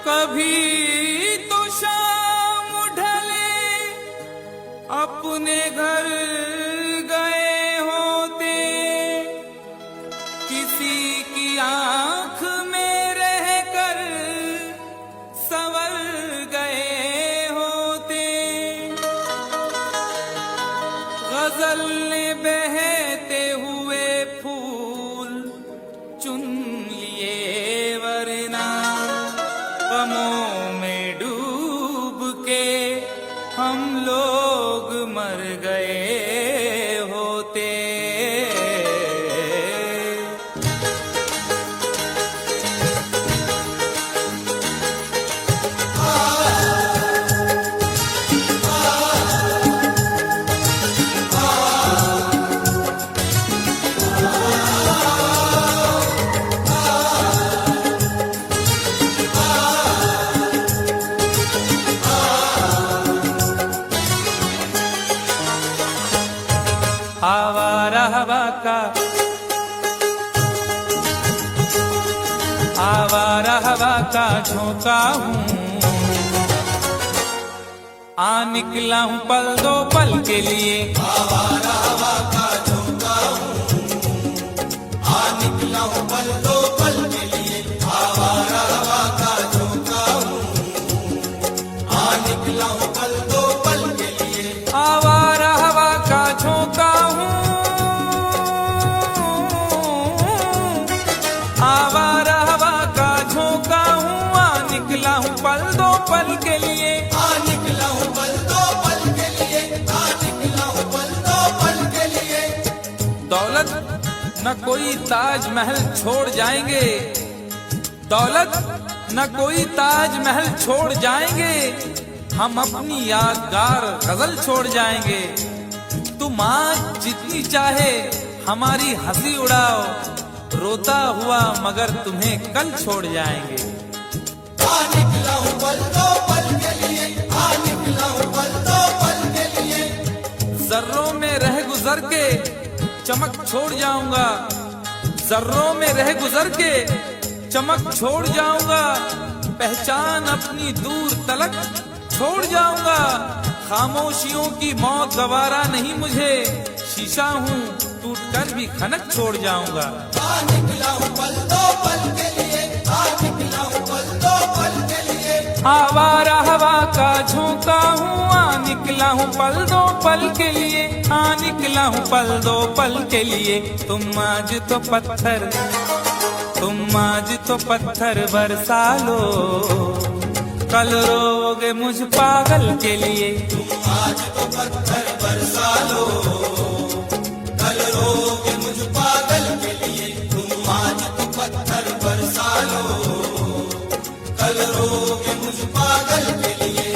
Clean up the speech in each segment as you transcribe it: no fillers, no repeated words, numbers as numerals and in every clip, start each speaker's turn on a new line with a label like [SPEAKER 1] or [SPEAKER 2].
[SPEAKER 1] कभी तो शाम ढले अपने घर गए होते, किसी की आंख में रहकर संवर गए होते। गजल ने बहते हुए फूल चुन लिए, वरना गमों में डूब के हम लोग मर गए होते। आवारा हवा का झोंका हूँ, आ निकला हूँ पल दो पल के लिए।
[SPEAKER 2] आवारा हवा का झोंका हूँ, आ निकला हूँ पल दो पल के लिए। आवारा हवा का झोंका हूँ, आ निकला हूँ पल दो पल के लिए।
[SPEAKER 1] आवारा हवा का झोंका हूँ, आवारा हवा का झोंका हूँ, आ निकला हूँ पल दो पल के लिए।
[SPEAKER 2] आ निकला हूँ पल दो पल के लिए, आ निकला हूँ पल दो पल के लिए।
[SPEAKER 1] दौलत न कोई ताजमहल छोड़ जाएंगे, दौलत न कोई ताजमहल छोड़ जाएंगे, हम अपनी यादगार गजल छोड़ जाएंगे। तुम आज जितनी चाहे हमारी हंसी उड़ाओ, रोता हुआ मगर तुम्हें कल छोड़ जाएंगे।
[SPEAKER 2] आ निकला हूँ पल दो पल के लिए, आ निकला हूँ पल दो पल के लिए।
[SPEAKER 1] जर्रों में रह गुजर के चमक छोड़ जाऊंगा, जर्रों में रह गुजर के चमक छोड़ जाऊंगा, पहचान अपनी दूर तलक छोड़ जाऊंगा। खामोशियों की मौत गवारा नहीं मुझे, शीशा हूँ टूट कर भी खनक छोड़ जाऊंगा।
[SPEAKER 2] आ निकला हूँ पल दो पल के लिए, आ निकला हूँ पल दो पल के लिए।
[SPEAKER 1] आवारा हवा का झोंका हूँ, आ निकला हूँ पल दो पल के लिए, आ निकला हूँ पल दो पल के लिए। तुम आज तो पत्थर, तुम आज तो पत्थर बरसा लो, कल रोगे मुझ पागल के लिए।
[SPEAKER 2] तुम आज तो पत्थर बरसा लो, कल रोगे मुझ पागल के लिए। तुम आज तो पत्थर बरसा लो, कल रोगे मुझ पागल के लिए।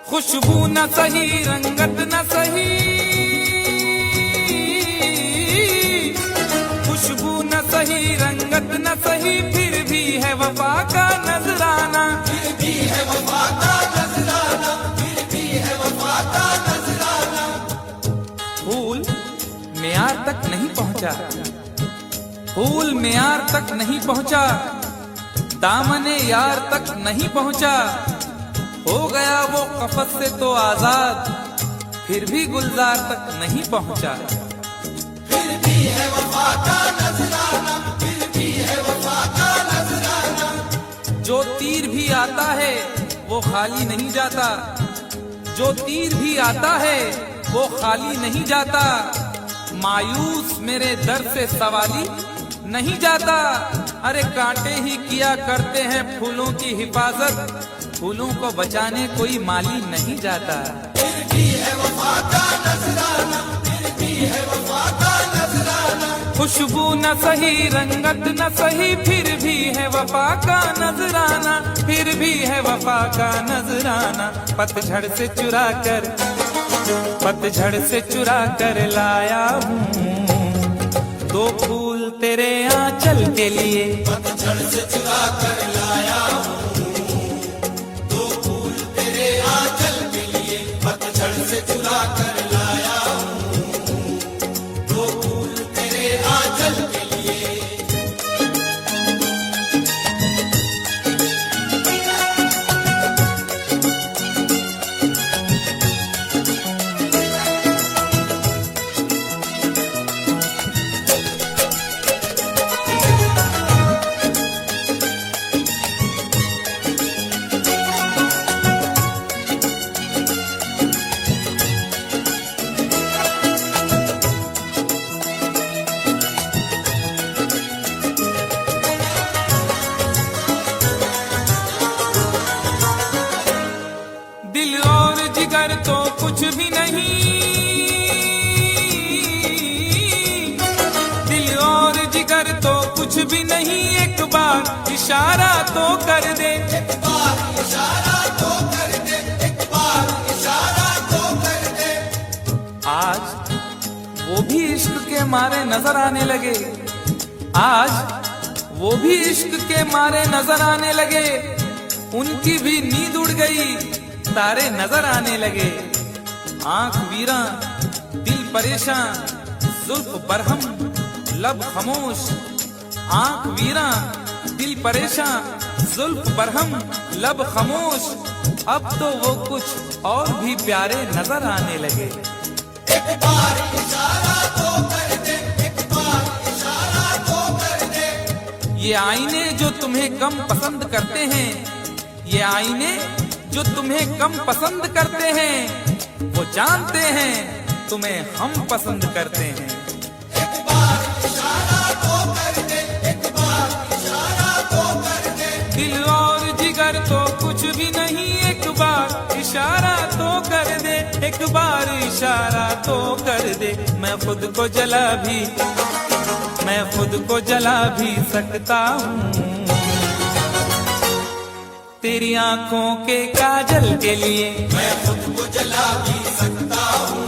[SPEAKER 1] खुशबू न सही, रंगत न सही, खुशबू न सही, रंगत न सही, फिर भी है वफा का नजराना।
[SPEAKER 2] फिर भी है वफा का नजराना, फिर भी है वफा का नजराना।
[SPEAKER 1] फूल मेयार तक नहीं पहुंचा, फूल मेयार तक नहीं पहुंचा, दामने यार तक नहीं पहुंचा, हो गया वो कफस से तो आजाद, फिर भी गुलजार तक नहीं पहुंचा।
[SPEAKER 2] फिर भी है वफा का नजराना, फिर भी है वफा का नजराना।
[SPEAKER 1] जो तीर भी आता है वो खाली नहीं जाता, जो तीर भी आता है वो खाली नहीं जाता, मायूस मेरे दर से सवाली नहीं जाता। अरे कांटे ही किया करते हैं फूलों की हिफाजत, फूलों को बचाने कोई माली नहीं जाता।
[SPEAKER 2] फिर भी है वफा का नजराना, फिर भी है वफा का नजराना।
[SPEAKER 1] खुशबू न सही, रंगत न सही, फिर भी है वफा का नजराना, फिर भी है वफा का नजराना। पतझड़ से चुरा कर लाया हूँ दो फूल तेरे आंचल के लिए।
[SPEAKER 2] पतझड़ से चुरा कर लाया हूँ दो फूल तेरे आंचल के लिए। पतझड़ से चुरा कर लाया हूँ दो फूल तेरे आंचल के लिए।
[SPEAKER 1] दिल और जिगर तो कुछ भी नहीं, दिल और जिगर तो कुछ भी नहीं, एक बार इशारा तो कर दे।
[SPEAKER 2] एक बार इशारा तो कर दे, एक बार इशारा तो कर दे।
[SPEAKER 1] आज वो भी इश्क के मारे नजर आने लगे, आज वो भी इश्क के मारे नजर आने लगे। उनकी भी नींद उड़ गई, तारे नजर आने लगे। आंख वीरा दिल परेशान, जुल्फ बरहम लब खामोश। आंख वीरा दिल परेशान, जुल्फ बरहम लब खामोश। अब तो वो कुछ और भी प्यारे नजर आने लगे।
[SPEAKER 2] एक बार इशारा तो कर दे, एक बार इशारा तो कर दे।
[SPEAKER 1] ये आईने जो तुम्हें कम पसंद करते हैं, ये आईने जो तुम्हें कम पसंद करते हैं, वो जानते हैं तुम्हें हम पसंद करते हैं।
[SPEAKER 2] एक बार इशारा तो कर दे, एक बार इशारा तो कर दे।
[SPEAKER 1] दिल और जिगर तो कुछ भी नहीं, एक बार इशारा तो कर दे, एक बार इशारा तो कर दे। मैं खुद को जला भी सकता हूँ तेरी आंखों के काजल के लिए।
[SPEAKER 2] मैं खुद को जला भी सकता हूँ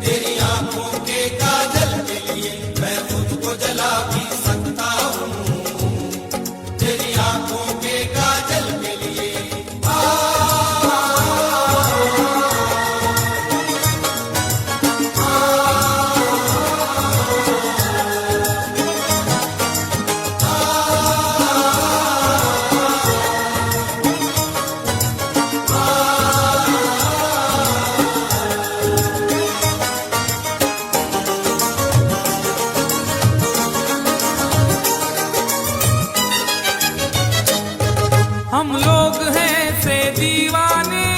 [SPEAKER 2] तेरी आंखों के काजल के लिए। मैं खुद को जला भी सकता हूँ तेरी आंखों के काजल के लिए।
[SPEAKER 1] हम लोग हैं से दीवाने,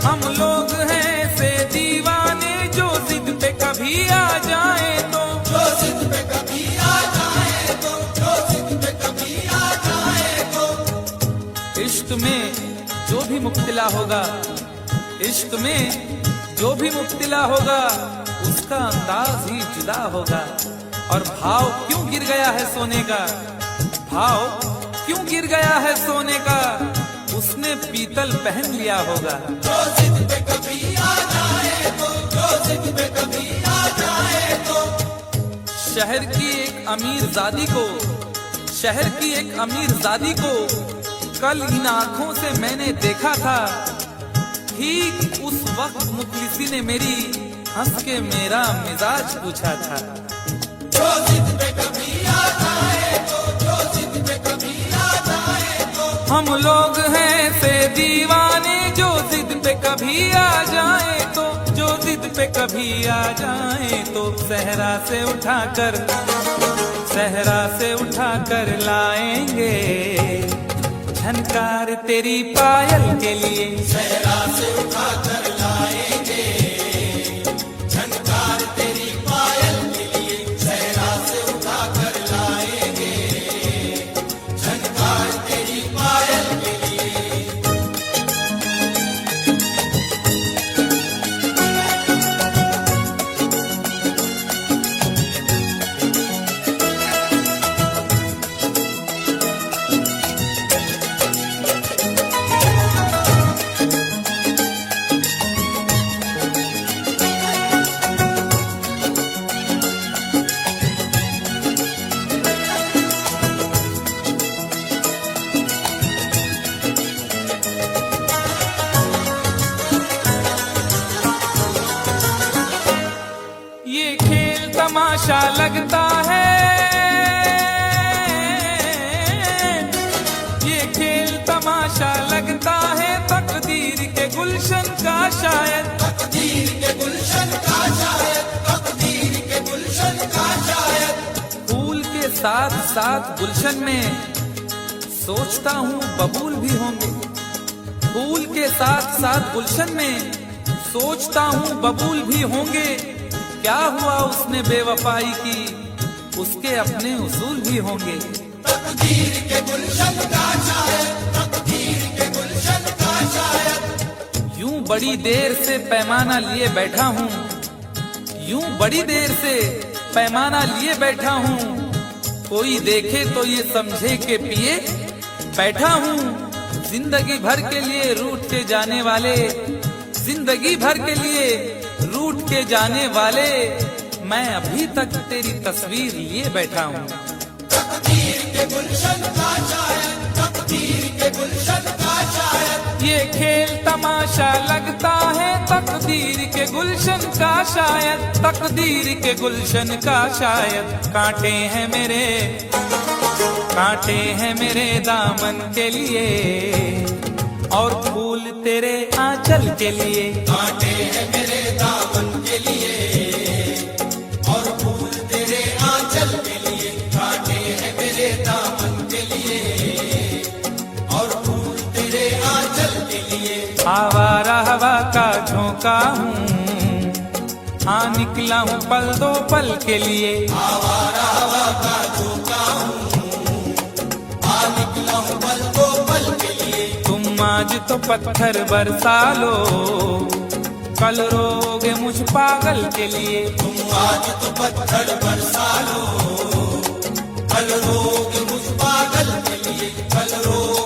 [SPEAKER 1] हम लोग हैं से दीवाने, जो जिद पे कभी आ जाए तो,
[SPEAKER 2] जो जिद पे कभी आ जाए तो, जो जिद पे कभी आ जाए तो।
[SPEAKER 1] इश्क में जो भी मुब्तला होगा, इश्क में जो भी मुब्तला होगा, उसका अंदाज ही जुदा होगा। और भाव क्यों गिर गया है सोने का, भाव क्यों गिर गया है सोने का, उसने पीतल पहन लिया होगा।
[SPEAKER 2] जो जिद पे कभी आ जाए तो, जो जिद पे कभी आ जाए तो।
[SPEAKER 1] शहर की एक अमीरजादी को, शहर की एक अमीरजादी को कल इन आंखों से मैंने देखा था। ठीक उस वक्त मुखलिसी ने मेरी हंस के मेरा मिजाज पूछा था।
[SPEAKER 2] जो जिद पे कभी आ जाए तो, जो जिद पे कभी आ जाए तो।
[SPEAKER 1] हम लोग हैं से दीवाने, जो जिद पे कभी आ जाए तो, जो जिद पे कभी आ जाए तो। सहरा से उठाकर लाएंगे झनकार तेरी पायल के लिए।
[SPEAKER 2] सहरा से उठा कर लाएंगे झनकार तेरी पायल के लिए। सहरा से उठा कर लाएंगे झनकार तेरी पायल के लिए।
[SPEAKER 1] तमाशा लगता है, ये खेल तमाशा लगता है, तकदीर के गुलशन का शायद,
[SPEAKER 2] तकदीर के गुलशन का शायद, तकदीर के गुलशन का शायद।
[SPEAKER 1] फूल के साथ साथ गुलशन में सोचता हूँ बबूल भी होंगे। फूल के साथ साथ गुलशन में सोचता हूँ बबूल भी होंगे। क्या हुआ उसने बेवफाई की, उसके अपने उसूल भी होंगे।
[SPEAKER 2] तकदीर के गुलशन का शायद, तकदीर के गुलशन का शायद।
[SPEAKER 1] यूं बड़ी देर से पैमाना लिए बैठा हूँ, यूं बड़ी देर से पैमाना लिए बैठा हूँ, कोई देखे तो ये समझे के पिए बैठा हूँ। जिंदगी भर के लिए रूठ के जाने वाले, जिंदगी भर के लिए रूठ के जाने वाले, मैं अभी तक तेरी तस्वीर लिए बैठा हूँ।
[SPEAKER 2] तकदीर के गुलशन का शायद, तकदीर के गुलशन का शायद।
[SPEAKER 1] ये खेल तमाशा लगता है, तकदीर के गुलशन का शायद, तकदीर के गुलशन का शायद। कांटे हैं मेरे, कांटे हैं मेरे दामन के लिए, और फूल तेरे आंचल के लिए।
[SPEAKER 2] कांटे हैं मेरे दामन के लिए, और फूल तेरे आंचल के लिए। कांटे हैं मेरे दामन के लिए, और फूल तेरे आंचल के लिए।
[SPEAKER 1] आवारा हवा का झोंका हूँ, हाँ निकला हूँ पल दो पल के लिए।
[SPEAKER 2] आवारा हवा का झोंका हूँ, आ निकला हूँ पल दो पल के लिए।
[SPEAKER 1] तुम आज तो पत्थर बरसा लो, कल रोगे मुझ पागल के लिए।
[SPEAKER 2] तुम आज तो पत्थर बरसा लो, कल रोगे मुझ पागल के लिए। कल रोगे